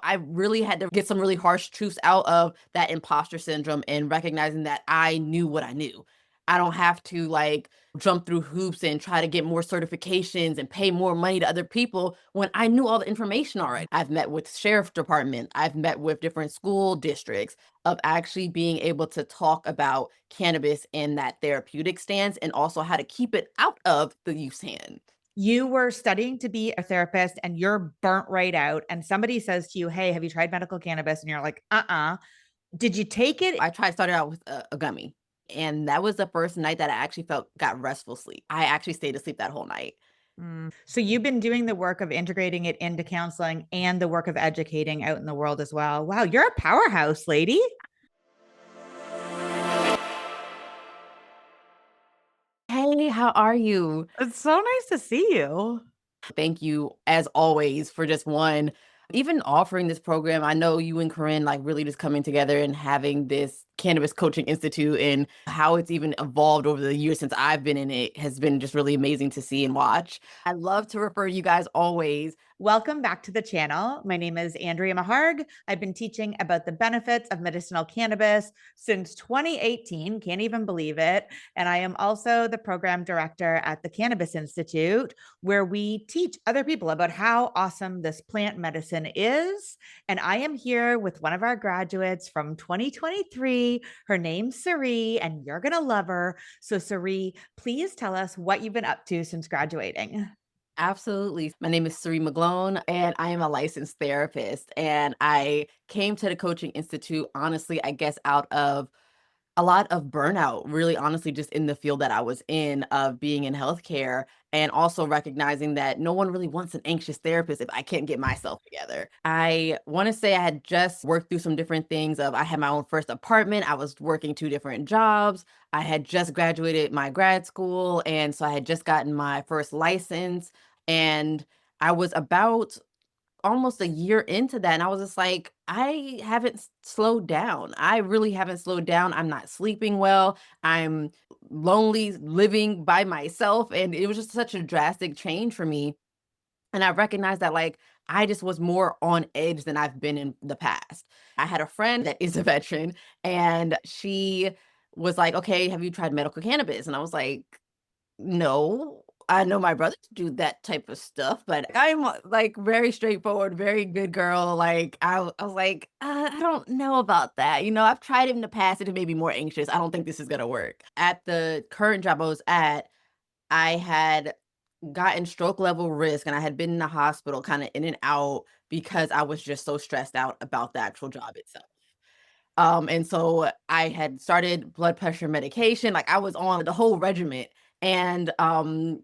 I really had to get some really harsh truths out of that imposter syndrome and recognizing that I knew what I knew. I don't have to like jump through hoops and try to get more certifications and pay more money to other people when I knew all the information already. I've met with sheriff department, I've met with different school districts of actually being able to talk about cannabis in that therapeutic stance and also how to keep it out of the use hand. You were studying to be a therapist and you're burnt right out. And somebody says to you, "Hey, have you tried medical cannabis?" And you're like, uh. Did you take it? I tried started out with a gummy, and that was the first night that I actually got restful sleep. I actually stayed asleep that whole night. So you've been doing the work of integrating it into counseling and the work of educating out in the world as well. Wow, you're a powerhouse, lady. "Hey, how are you?" It's so nice to see you. Thank you, as always, for just one even offering this program. I know you and Corinne, like, really just coming together and having this Cannabis Coaching Institute and how it's even evolved over the years since I've been in it has been just really amazing to see and watch. I love to refer you guys always. Welcome back to the channel. My name is Andrea Maharg. I've been teaching about the benefits of medicinal cannabis since 2018. Can't even believe it. And I am also the program director at the Cannabis Institute, where we teach other people about how awesome this plant medicine is. And I am here with one of our graduates from 2023. Her name's Sarie, and you're going to love her. So, Sarie, please tell us what you've been up to since graduating. Absolutely. My name is Sarie McGlone, and I am a licensed therapist. And I came to the Coaching Institute, honestly, I guess, out of a lot of burnout, really honestly, just in the field that I was in of being in healthcare and also recognizing that no one really wants an anxious therapist if I can't get myself together. I want to say I had just worked through some different things of I had my own first apartment, I was working two different jobs, I had just graduated my grad school, and so I had just gotten my first license, and I was about almost a year into that, and I was just like, "I haven't slowed down. I really haven't slowed down. I'm not sleeping well. I'm lonely living by myself," and it was just such a drastic change for me, and I recognized that, like, I just was more on edge than I've been in the past. I had a friend that is a veteran, and she was like, "Okay, have you tried medical cannabis?" And I was like, no, I know my brothers do that type of stuff, but I'm, like, very straightforward, very good girl, like, I was like, I don't know about that, I've tried it in the past, and it made me more anxious, I don't think this is gonna work." At the current job I was at, I had gotten stroke level risk, and I had been in the hospital kinda in and out because I was just so stressed out about the actual job itself. And so I had started blood pressure medication, like I was on the whole regimen. And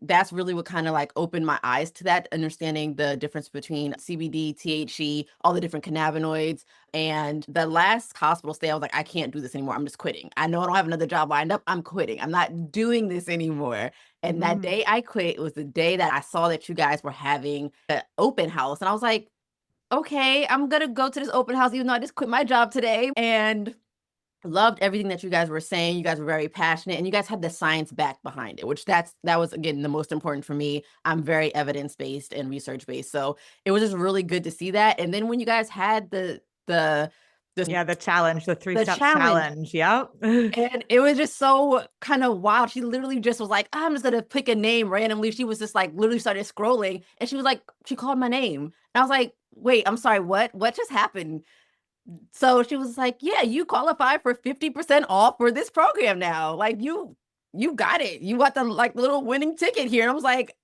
that's really what kind of like opened my eyes to that, understanding the difference between CBD, THC, all the different cannabinoids. And the last hospital stay, I was like, I can't do this anymore. I'm just quitting. I know I don't have another job lined up. I'm quitting. I'm not doing this anymore. And that Mhm. day I quit was the day that I saw that you guys were having an open house. And I was like, okay, I'm gonna go to this open house even though I just quit my job today, and loved everything that you guys were saying. You guys were very passionate, and you guys had the science back behind it, which that was again the most important for me. I'm very evidence-based and research-based, so it was just really good to see that, and then when you guys had the Yeah, the challenge, the three the steps challenge, challenge. Yep. and it was just so kind of wild. She literally just was like, "I'm just gonna pick a name randomly." She was just like literally started scrolling, and she was like, she called my name. And I was like, "Wait, I'm sorry, what? What just happened?" So she was like, "Yeah, you qualify for 50% off for this program now. Like you got it. You got the like little winning ticket here." And I was like,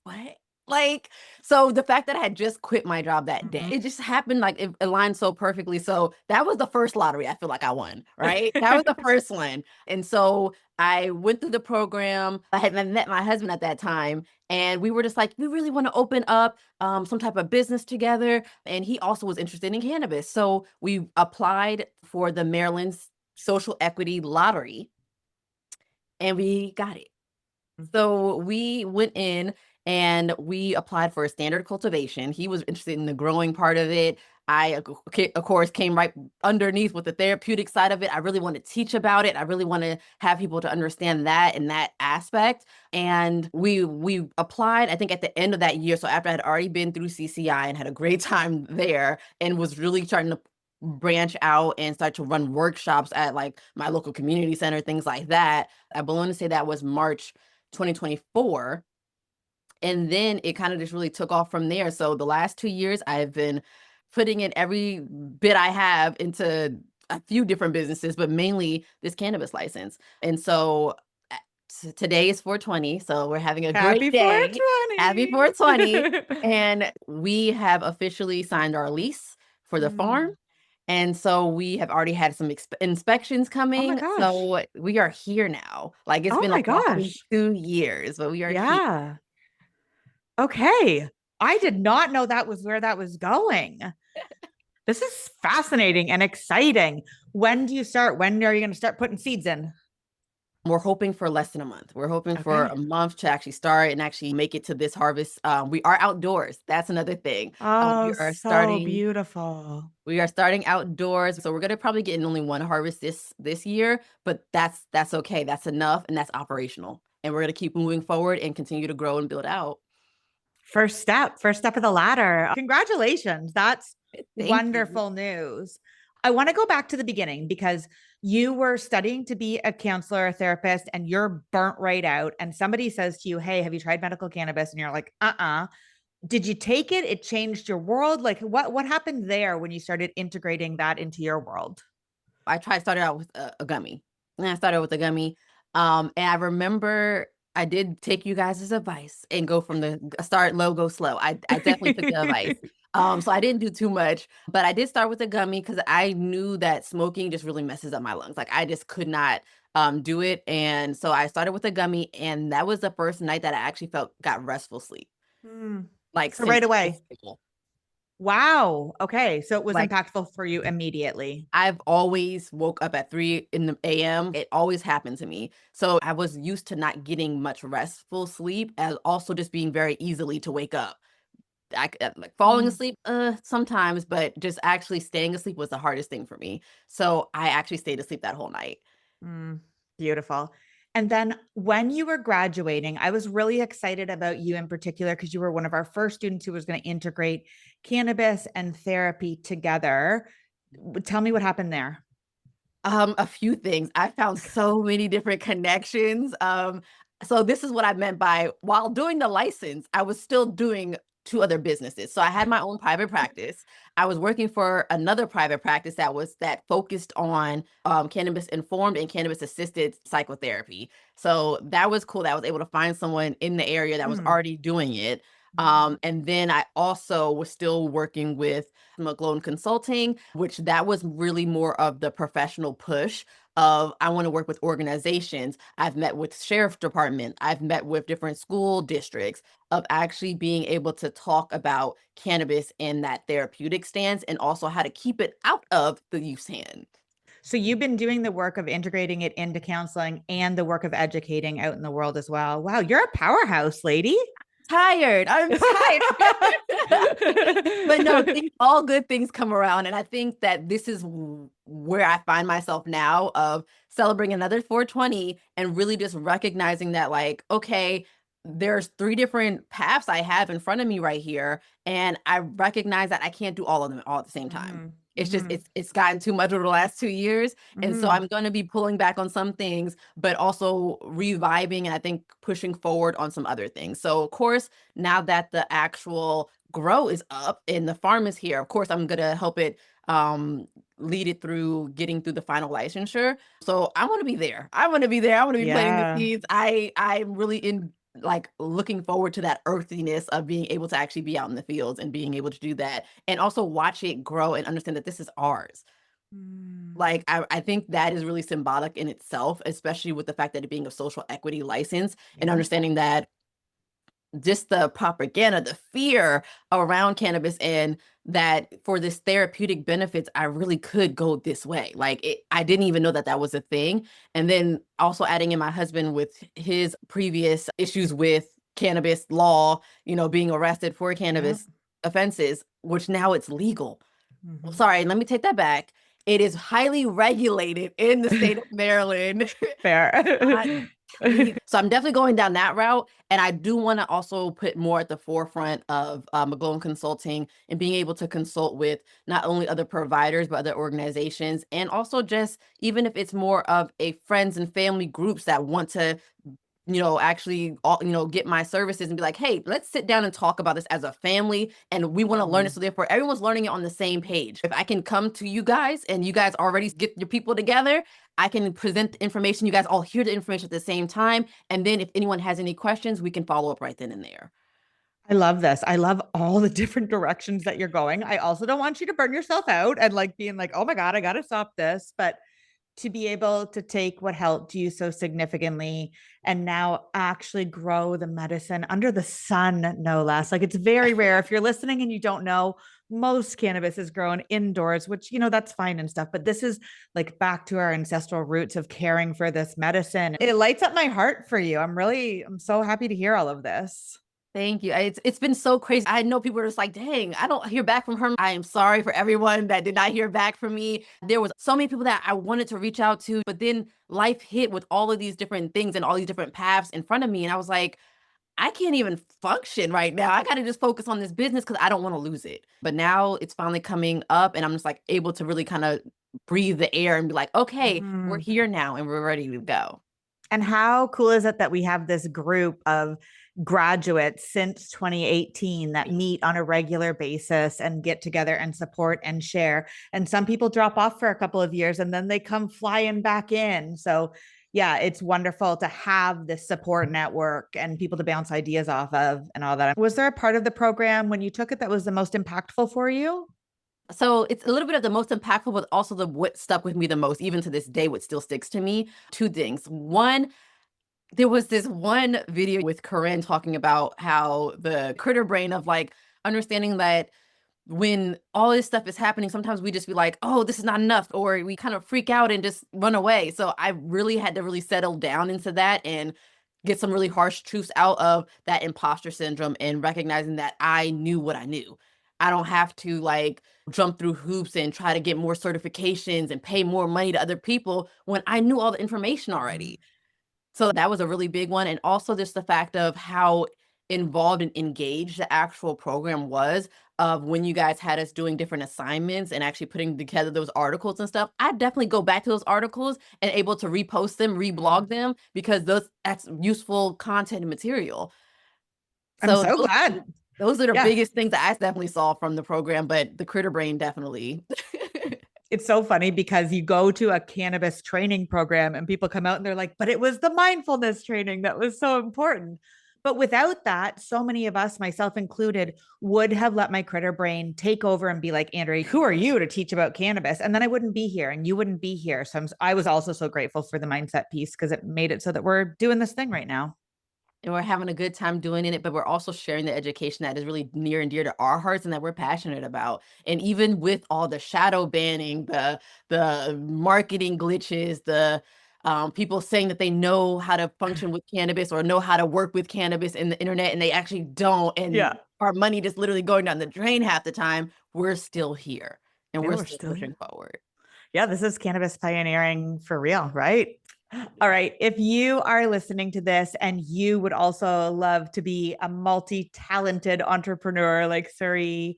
what? Like, so the fact that I had just quit my job that day, Mhm. it just happened like it aligned so perfectly. So that was the first lottery I feel like I won, right? That was the first one. And so I went through the program. I had met my husband at that time, and we were just like, we really want to open up some type of business together. And he also was interested in cannabis. So we applied for the Maryland's social equity lottery and we got it. So we went in and we applied for a standard cultivation. He was interested in the growing part of it. I, of course, came right underneath with the therapeutic side of it. I really want to teach about it. I really want to have people to understand that and that aspect. And we applied, I think, at the end of that year. So after I had already been through CCI and had a great time there and was really starting to branch out and start to run workshops at like my local community center, things like that. I belong to say that was March 2024. And then it kind of just really took off from there. So the last 2 years, I've been putting in every bit I have into a few different businesses, but mainly this cannabis license. And so uh, today is 420. So we're having a great Happy day. Happy 420. 420. And we have officially signed our lease for the farm. Mm. And so we have already had some inspections Oh my coming. gosh. So we are here now. Like it's Oh been a my long gosh. 2 years, but we are here. Yeah. Okay. I did not know that was where that was going. This is fascinating and exciting. When do you start? When are you going to start putting seeds in? We're hoping for less than a month. We're hoping for a Okay. month to actually start and actually make it to this harvest. We are outdoors. That's another thing. Oh, We are so starting. beautiful. We are starting outdoors, so we're gonna probably get in only one harvest this year, but that's okay. That's enough, and that's operational. And we're gonna keep moving forward and continue to grow and build out. First step of the ladder. Congratulations. That's Thank you. wonderful news. I want to go back to the beginning because you were studying to be a counselor, a therapist, and you're burnt right out. And somebody says to you, "Hey, have you tried medical cannabis?" And you're like, "Uh-uh." Did you take it? It changed your world? Like what happened there when you started integrating that into your world? Started out with a gummy. And I started with a gummy. And I remember I did take you guys' advice and go from the start low, go slow. I definitely took the advice. So I didn't do too much, but I did start with a gummy because I knew that smoking just really messes up my lungs. Like I just could not do it. And so I started with a gummy, and that was the first night that I actually got restful sleep, Hmm. like So right since high away. school. Wow. Okay. So it was Like impactful for you immediately. I've always woke up at 3 in the AM. It always happened to me. So I was used to not getting much restful sleep and also just being very easily to wake up. Like falling Mm. asleep, sometimes, but just actually staying asleep was the hardest thing for me. So I actually stayed asleep that whole night. Mm, beautiful. And then when you were graduating, I was really excited about you in particular because you were one of our first students who was going to integrate cannabis and therapy together. Tell me what happened there. A few things. I found so many different connections. So this is what I meant by while doing the license, I was still doing two other businesses. So I had my own private practice. I was working for another private practice that focused on cannabis informed and cannabis assisted psychotherapy. So that was cool. That I was able to find someone in the area that was Mm. already doing it. And then I also was still working with McGlone Consulting, which that was really more of the professional push of I want to work with organizations. I've met with sheriff department. I've met with different school districts of actually being able to talk about cannabis in that therapeutic stance and also how to keep it out of the use hand. So you've been doing the work of integrating it into counseling and the work of educating out in the world as well. Wow, you're a powerhouse, lady. Tired. I'm tired. But no, all good things come around. And I think that this is where I find myself now of celebrating another 420 and really just recognizing that, like, okay, there's three different paths I have in front of me right here. And I recognize that I can't do all of them all at the same time. Mhm, It's just mhm, it's gotten too much over the last 2 years. And so mhm. I'm gonna be pulling back on some things, but also reviving and I think pushing forward on some other things. So of course, now that the actual grow is up and the farm is here, of course, I'm gonna help it um lead it through getting through the final licensure. So I want to be there. I want to be there. I want to be planting the Yeah. seeds. I'm really in like looking forward to that earthiness of being able to actually be out in the fields and being able to do that and also watch it grow and understand that this is ours. Mm, Like I think that is really symbolic in itself, especially with the fact that it being a social equity license and yeah. understanding that just the propaganda, the fear around cannabis and that for this therapeutic benefits, I really could go this way. Like I didn't even know that that was a thing. And then also adding in my husband with his previous issues with cannabis law, being arrested for Yeah. cannabis offenses, which now it's legal. Mhm. Sorry, let me take that back. It is highly regulated in the state of Maryland. Not Fair. legal. So I'm definitely going down that route. And I do want to also put more at the forefront of McGlone Consulting and being able to consult with not only other providers, but other organizations. And also just even if it's more of a friends and family groups that want to actually, get my services and be like, hey, let's sit down and talk about this as a family. And we want to learn it. Mhm. So therefore, everyone's learning it on the same page. If I can come to you guys and you guys already get your people together, I can present the information. You guys all hear the information at the same time. And then if anyone has any questions, we can follow up right then and there. I love this. I love all the different directions that you're going. I also don't want you to burn yourself out and like being like, oh my God, I got to stop this. But to be able to take what helped you so significantly and now actually grow the medicine under the sun, no less. Like it's very rare. If you're listening and you don't know, most cannabis is grown indoors, which, that's fine and stuff. But this is like back to our ancestral roots of caring for this medicine. It lights up my heart for you. I'm so happy to hear all of this. Thank you. It's been so crazy. I know people are just like, dang, I don't hear back from her. I am sorry for everyone that did not hear back from me. There was so many people that I wanted to reach out to, but then life hit with all of these different things and all these different paths in front of me. And I was like, I can't even function right now. I got to just focus on this business because I don't want to lose it. But now it's finally coming up and I'm just like able to really kind of breathe the air and be like, okay, we're Mhm. here now and we're ready to go. And how cool is it that we have this group of graduates since 2018 that meet on a regular basis and get together and support and share? And some people drop off for a couple of years and then they come flying back in. So, yeah, it's wonderful to have this support network and people to bounce ideas off of and all that. Was there a part of the program when you took it that was the most impactful for you? So it's a little bit of the most impactful, but also the what stuck with me the most, even to this day, what still sticks to me. Two things. One, there was this one video with Corinne talking about how the critter brain of like understanding that when all this stuff is happening, sometimes we just be like, oh, this is not enough, or we kind of freak out and just run away. So I really had to really settle down into that and get some really harsh truths out of that imposter syndrome and recognizing that I knew what I knew. I don't have to like jump through hoops and try to get more certifications and pay more money to other people when I knew all the information already. So that was a really big one, and also just the fact of how involved and engaged the actual program was of when you guys had us doing different assignments and actually putting together those articles and stuff. I definitely go back to those articles and able to repost them, reblog them because that's useful content and material. I'm So so glad. those are the Yeah. biggest things that I definitely saw from the program, but the critter brain definitely. It's so funny because you go to a cannabis training program and people come out and they're like, but it was the mindfulness training that was so important. But without that, so many of us, myself included, would have let my critter brain take over and be like, Andrea, who are you to teach about cannabis? And then I wouldn't be here and you wouldn't be here. So I was also so grateful for the mindset piece because it made it so that we're doing this thing right now. And we're having a good time doing it, but we're also sharing the education that is really near and dear to our hearts and that we're passionate about. And even with all the shadow banning, the marketing glitches, the people saying that they know how to function with cannabis or know how to work with cannabis in the internet, and they actually don't, and Yeah. our money just literally going down the drain half the time, we're still here and Yeah, we're we're still still pushing here. forward. Yeah, this is cannabis pioneering for real, right? All right. If you are listening to this and you would also love to be a multi-talented entrepreneur like Sarie,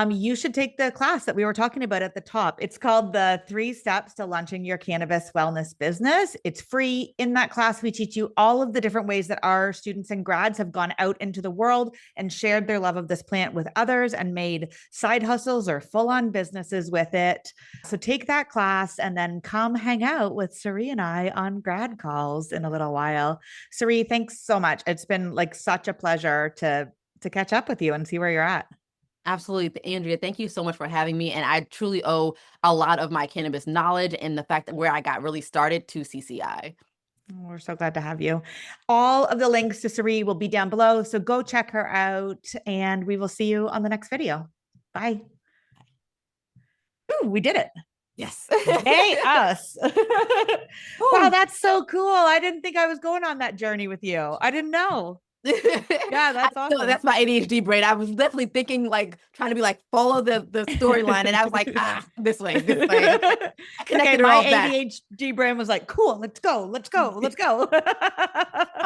you should take the class that we were talking about at the top. It's called the 3 Steps to Launching Your Cannabis Wellness Business. It's free. In that class, we teach you all of the different ways that our students and grads have gone out into the world and shared their love of this plant with others and made side hustles or full-on businesses with it. So take that class and then come hang out with Sarie and I on grad calls in a little while. Sarie, thanks so much. It's been like such a pleasure to catch up with you and see where you're at. Absolutely. Andrea, thank you so much for having me. And I truly owe a lot of my cannabis knowledge and the fact that where I got really started to CCI. We're so glad to have you. All of the links to Sarie will be down below. So go check her out and we will see you on the next video. Bye. Ooh, we did it. Yes. Yay, us. Wow, Whew. that's so cool. I didn't think I was going on that journey with you. I didn't know. Yeah, that's No, awesome. that's my ADHD brain. I was definitely thinking like trying to be like follow the storyline, and I was like, this way, this way. Okay, I Okay, connected it my all back. ADHD brain was like, cool, let's go, let's go, let's go.